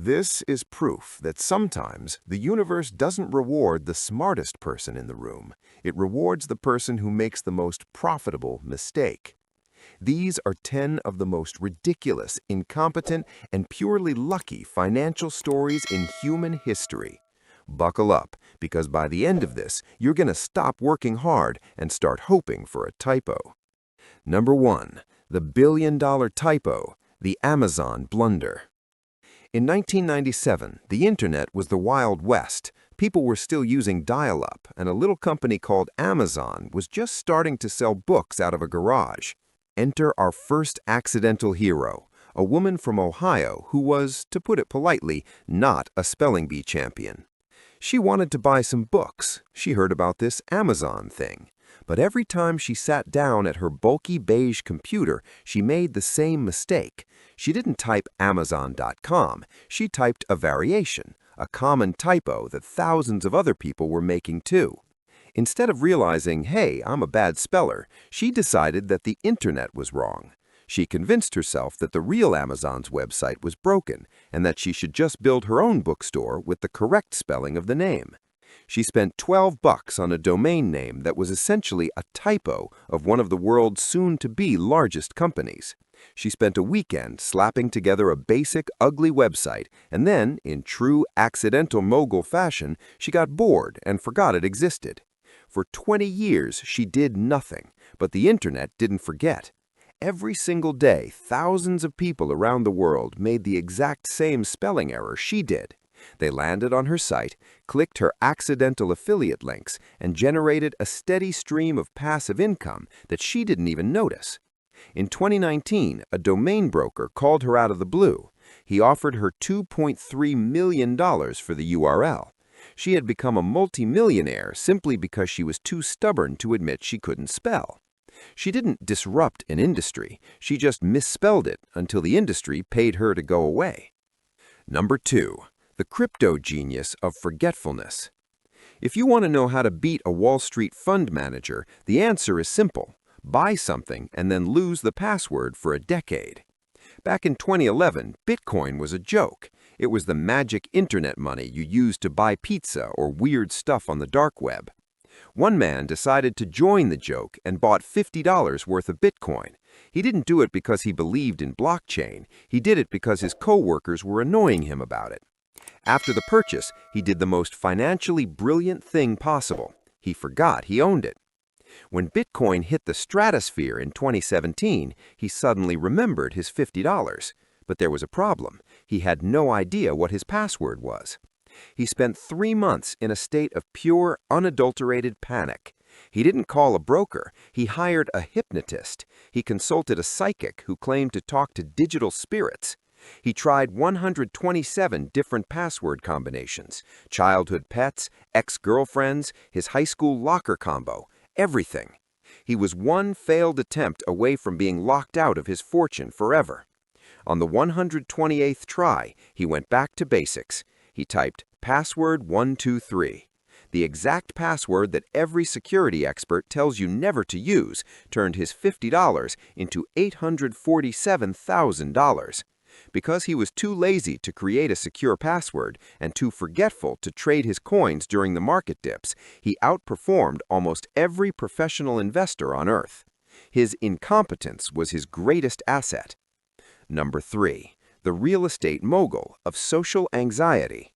This is proof that sometimes the universe doesn't reward the smartest person in the room. It rewards the person who makes the most profitable mistake. These are 10 of the most ridiculous, incompetent, and purely lucky financial stories in human history. Buckle up, because by the end of this, you're going to stop working hard and start hoping for a typo. Number 1. The billion-dollar typo, the Amazon blunder. In 1997, the internet was the Wild West. People were still using dial-up, and a little company called Amazon was just starting to sell books out of a garage. Enter our first accidental hero, a woman from Ohio who was, to put it politely, not a spelling bee champion. She wanted to buy some books. She heard about this Amazon thing. But every time she sat down at her bulky beige computer, she made the same mistake. She didn't type Amazon.com. She typed a variation, a common typo that thousands of other people were making too. Instead of realizing, hey, I'm a bad speller, she decided that the internet was wrong. She convinced herself that the real Amazon's website was broken and that she should just build her own bookstore with the correct spelling of the name. She spent $12 on a domain name that was essentially a typo of one of the world's soon-to-be largest companies. She spent a weekend slapping together a basic, ugly website, and then, in true accidental mogul fashion, she got bored and forgot it existed. For 20 years, she did nothing, but the internet didn't forget. Every single day, thousands of people around the world made the exact same spelling error she did. They landed on her site, clicked her accidental affiliate links, and generated a steady stream of passive income that she didn't even notice. In 2019, a domain broker called her out of the blue. He offered her $2.3 million for the URL. She had become a multimillionaire simply because she was too stubborn to admit she couldn't spell. She didn't disrupt an industry, she just misspelled it until the industry paid her to go away. Number 2. The crypto genius of forgetfulness. If you want to know how to beat a Wall Street fund manager, the answer is simple. Buy something and then lose the password for a decade. Back in 2011, Bitcoin was a joke. It was the magic internet money you used to buy pizza or weird stuff on the dark web. One man decided to join the joke and bought $50 worth of Bitcoin. He didn't do it because he believed in blockchain. He did it because his coworkers were annoying him about it. After the purchase, he did the most financially brilliant thing possible. He forgot he owned it. When Bitcoin hit the stratosphere in 2017, he suddenly remembered his $50. But there was a problem. He had no idea what his password was. He spent 3 months in a state of pure, unadulterated panic. He didn't call a broker. He hired a hypnotist. He consulted a psychic who claimed to talk to digital spirits. He tried 127 different password combinations, childhood pets, ex-girlfriends, his high school locker combo, everything. He was one failed attempt away from being locked out of his fortune forever. On the 128th try, he went back to basics. He typed password 123. The exact password that every security expert tells you never to use turned his $50 into $847,000. Because he was too lazy to create a secure password and too forgetful to trade his coins during the market dips, he outperformed almost every professional investor on Earth. His incompetence was his greatest asset. Number 3. The real estate mogul of social anxiety.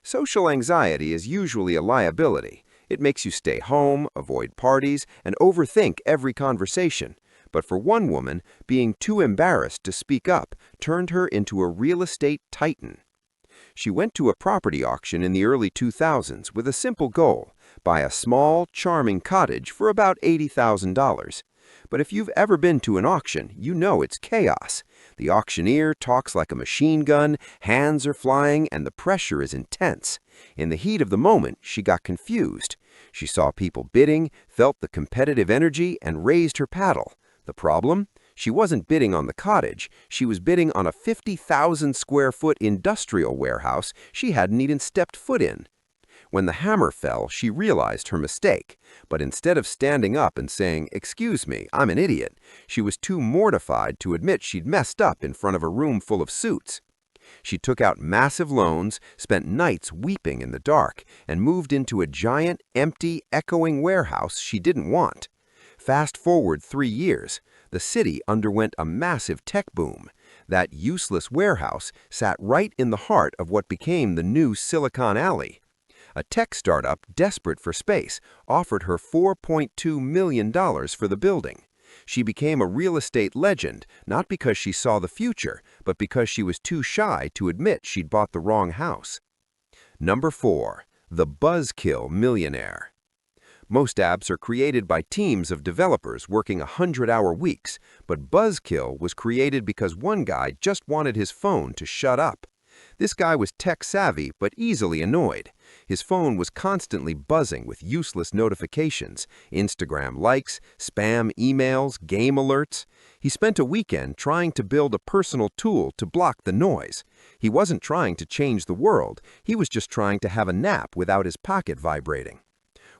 Social anxiety is usually a liability. It makes you stay home, avoid parties, and overthink every conversation. But for one woman, being too embarrassed to speak up turned her into a real estate titan. She went to a property auction in the early 2000s with a simple goal: buy a small, charming cottage for about $80,000. But if you've ever been to an auction, you know it's chaos. The auctioneer talks like a machine gun, hands are flying, and the pressure is intense. In the heat of the moment, she got confused. She saw people bidding, felt the competitive energy, and raised her paddle. The problem? She wasn't bidding on the cottage. She was bidding on a 50,000 square foot industrial warehouse she hadn't even stepped foot in. When the hammer fell, she realized her mistake. But instead of standing up and saying, "Excuse me, I'm an idiot," she was too mortified to admit she'd messed up in front of a room full of suits. She took out massive loans, spent nights weeping in the dark, and moved into a giant, empty, echoing warehouse she didn't want. Fast forward 3 years, the city underwent a massive tech boom. That useless warehouse sat right in the heart of what became the new Silicon Alley. A tech startup desperate for space offered her $4.2 million for the building. She became a real estate legend, not because she saw the future, but because she was too shy to admit she'd bought the wrong house. Number 4. The Buzzkill Millionaire. Most apps are created by teams of developers working 100-hour weeks, but Buzzkill was created because one guy just wanted his phone to shut up. This guy was tech-savvy but easily annoyed. His phone was constantly buzzing with useless notifications, Instagram likes, spam emails, game alerts. He spent a weekend trying to build a personal tool to block the noise. He wasn't trying to change the world, he was just trying to have a nap without his pocket vibrating.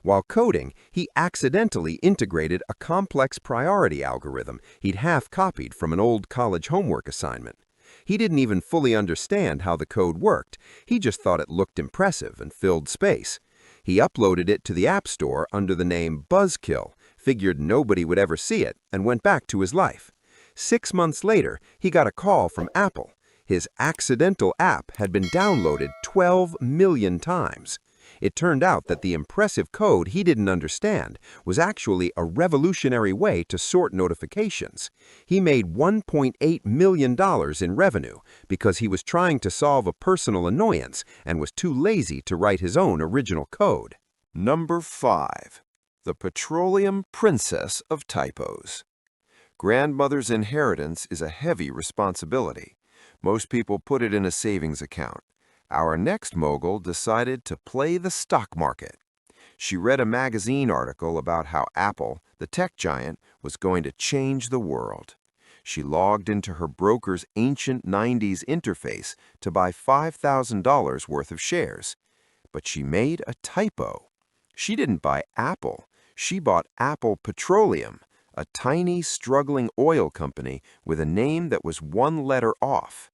While coding, he accidentally integrated a complex priority algorithm he'd half-copied from an old college homework assignment. He didn't even fully understand how the code worked. He just thought it looked impressive and filled space. He uploaded it to the App Store under the name Buzzkill, figured nobody would ever see it, and went back to his life. 6 months later, he got a call from Apple. His accidental app had been downloaded 12 million times. It turned out that the impressive code he didn't understand was actually a revolutionary way to sort notifications. He made $1.8 million in revenue because he was trying to solve a personal annoyance and was too lazy to write his own original code. Number 5. The Petroleum Princess of Typos. Grandmother's inheritance is a heavy responsibility. Most people put it in a savings account. Our next mogul decided to play the stock market. She read a magazine article about how Apple, the tech giant, was going to change the world. She logged into her broker's ancient 90s interface to buy $5,000 worth of shares. But she made a typo. She didn't buy Apple. She bought Apple Petroleum, a tiny, struggling oil company with a name that was one letter off.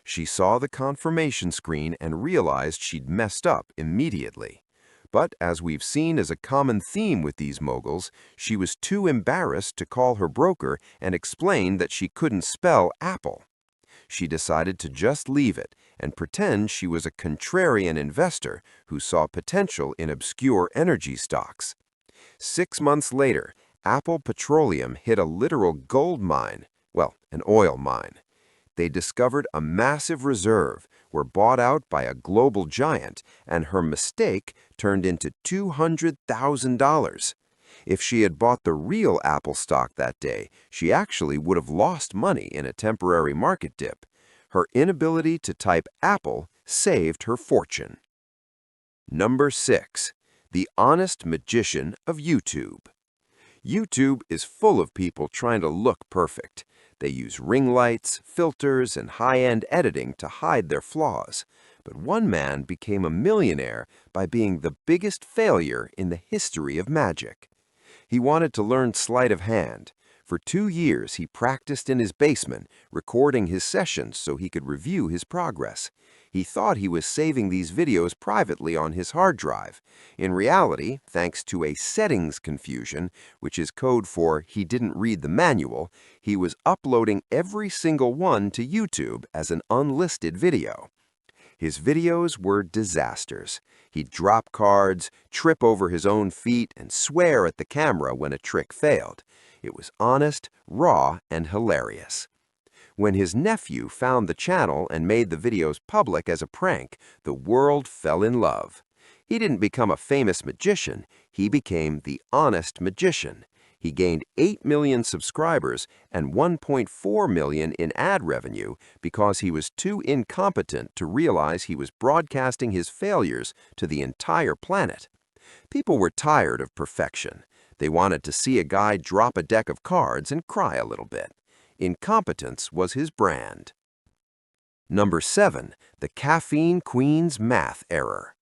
She saw the confirmation screen and realized she'd messed up immediately. But as we've seen as a common theme with these moguls, she was too embarrassed to call her broker and explain that she couldn't spell Apple. She decided to just leave it and pretend she was a contrarian investor who saw potential in obscure energy stocks. 6 months later, Apple Petroleum hit a literal gold mine, well, an oil mine. They discovered a massive reserve, were bought out by a global giant, and her mistake turned into $200,000. If she had bought the real Apple stock that day, she actually would have lost money in a temporary market dip. Her inability to type Apple saved her fortune. Number 6. The Honest Magician of YouTube. YouTube is full of people trying to look perfect. They use ring lights, filters, and high-end editing to hide their flaws. But one man became a millionaire by being the biggest failure in the history of magic. He wanted to learn sleight of hand. For 2 years, he practiced in his basement, recording his sessions so he could review his progress. He thought he was saving these videos privately on his hard drive. In reality, thanks to a settings confusion, which is code for he didn't read the manual, he was uploading every single one to YouTube as an unlisted video. His videos were disasters. He'd drop cards, trip over his own feet, and swear at the camera when a trick failed. It was honest, raw, and hilarious. When his nephew found the channel and made the videos public as a prank, the world fell in love. He didn't become a famous magician, he became the Honest Magician. He gained 8 million subscribers and 1.4 million in ad revenue because he was too incompetent to realize he was broadcasting his failures to the entire planet. People were tired of perfection. They wanted to see a guy drop a deck of cards and cry a little bit. Incompetence was his brand. Number 7. The Caffeine Queen's Math Error.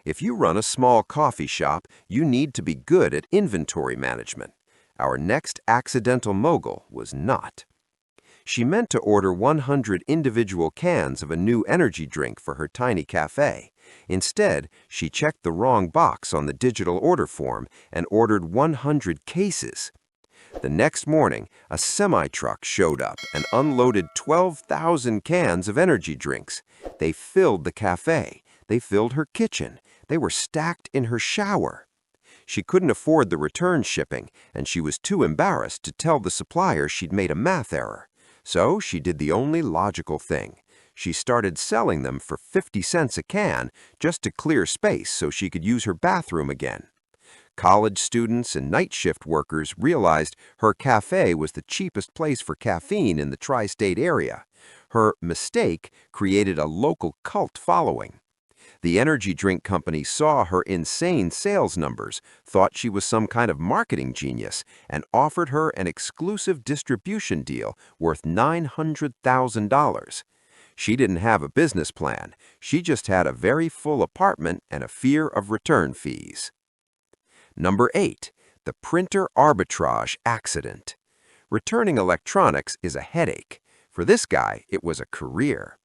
If you run a small coffee shop, you need to be good at inventory management. Our next accidental mogul was not. She meant to order 100 individual cans of a new energy drink for her tiny cafe. Instead, she checked the wrong box on the digital order form and ordered 100 cases. The next morning, a semi-truck showed up and unloaded 12,000 cans of energy drinks. They filled the cafe. They filled her kitchen. They were stacked in her shower. She couldn't afford the return shipping, and she was too embarrassed to tell the supplier she'd made a math error. So she did the only logical thing. She started selling them for 50 cents a can just to clear space so she could use her bathroom again. College students and night shift workers realized her cafe was the cheapest place for caffeine in the tri-state area. Her mistake created a local cult following. The energy drink company saw her insane sales numbers, thought she was some kind of marketing genius, and offered her an exclusive distribution deal worth $900,000. She didn't have a business plan. She just had a very full apartment and a fear of return fees. Number 8. The printer arbitrage accident. Returning electronics is a headache. For this guy, it was a career.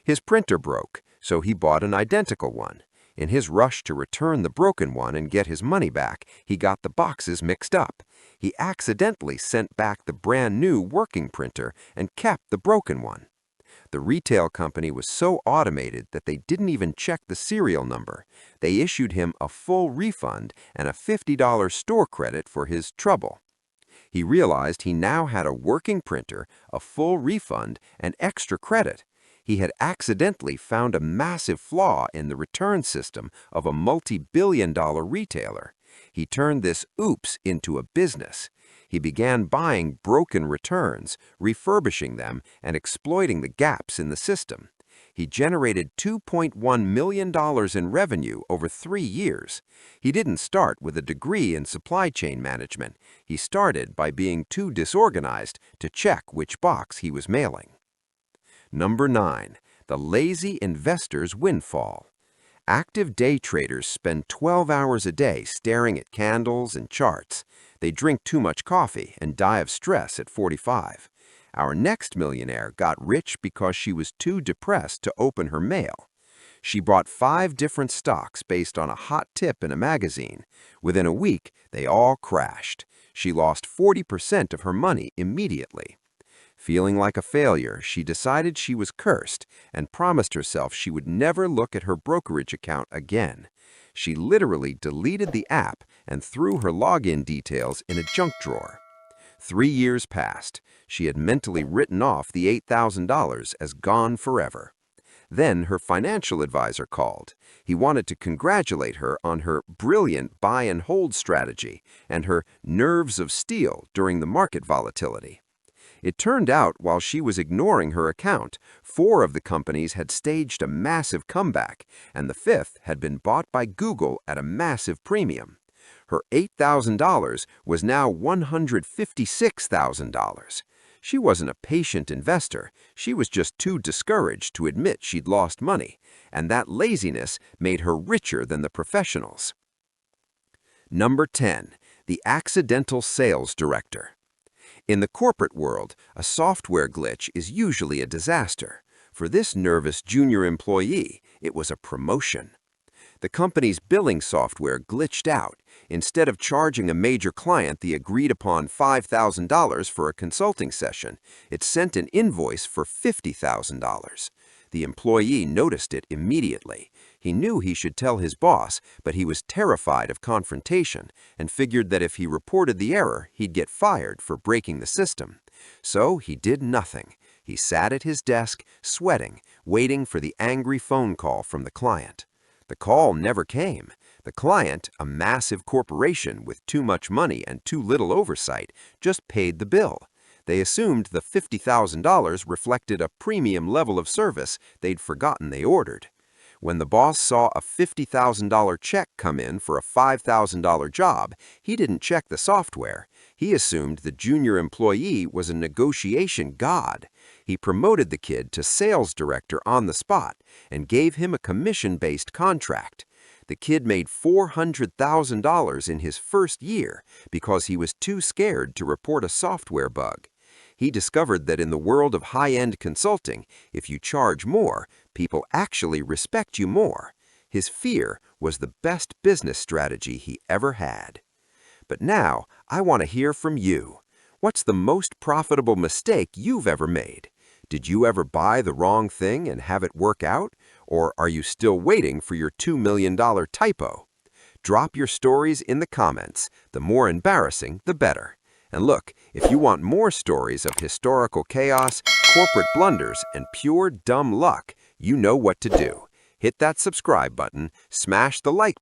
His printer broke, so he bought an identical one. In his rush to return the broken one and get his money back, he got the boxes mixed up. He accidentally sent back the brand new working printer and kept the broken one. The retail company was so automated that they didn't even check the serial number. They issued him a full refund and a $50 store credit for his trouble. He realized he now had a working printer, a full refund, and extra credit. He had accidentally found a massive flaw in the return system of a multi-billion-dollar retailer. He turned this oops into a business. He began buying broken returns, refurbishing them, and exploiting the gaps in the system. He generated $2.1 million in revenue over 3 years. He didn't start with a degree in supply chain management. He started by being too disorganized to check which box he was mailing. Number 9. The lazy investor's windfall. Active day traders spend 12 hours a day staring at candles and charts. They drink too much coffee and die of stress at 45. Our next millionaire got rich because she was too depressed to open her mail. She bought 5 different stocks based on a hot tip in a magazine. Within a week, they all crashed. She lost 40% of her money immediately. Feeling like a failure, she decided she was cursed and promised herself she would never look at her brokerage account again. She literally deleted the app and threw her login details in a junk drawer. 3 years passed. She had mentally written off the $8,000 as gone forever. Then her financial advisor called. He wanted to congratulate her on her brilliant buy and hold strategy and her nerves of steel during the market volatility. It turned out while she was ignoring her account, 4 of the companies had staged a massive comeback, and the 5th had been bought by Google at a massive premium. Her $8,000 was now $156,000. She wasn't a patient investor. She was just too discouraged to admit she'd lost money, and that laziness made her richer than the professionals. Number 10. The accidental sales director. In the corporate world, a software glitch is usually a disaster. For this nervous junior employee, it was a promotion. The company's billing software glitched out. Instead of charging a major client the agreed-upon $5,000 for a consulting session, it sent an invoice for $50,000. The employee noticed it immediately. He knew he should tell his boss, but he was terrified of confrontation and figured that if he reported the error, he'd get fired for breaking the system. So he did nothing. He sat at his desk, sweating, waiting for the angry phone call from the client. The call never came. The client, a massive corporation with too much money and too little oversight, just paid the bill. They assumed the $50,000 reflected a premium level of service they'd forgotten they ordered. When the boss saw a $50,000 check come in for a $5,000 job, he didn't check the software. He assumed the junior employee was a negotiation god. He promoted the kid to sales director on the spot and gave him a commission-based contract. The kid made $400,000 in his first year because he was too scared to report a software bug. He discovered that in the world of high-end consulting, if you charge more, people actually respect you more. His fear was the best business strategy he ever had. But now, I want to hear from you. What's the most profitable mistake you've ever made? Did you ever buy the wrong thing and have it work out? Or are you still waiting for your $2 million typo? Drop your stories in the comments. The more embarrassing, the better. And look, if you want more stories of historical chaos, corporate blunders, and pure dumb luck, you know what to do. Hit that subscribe button, smash the like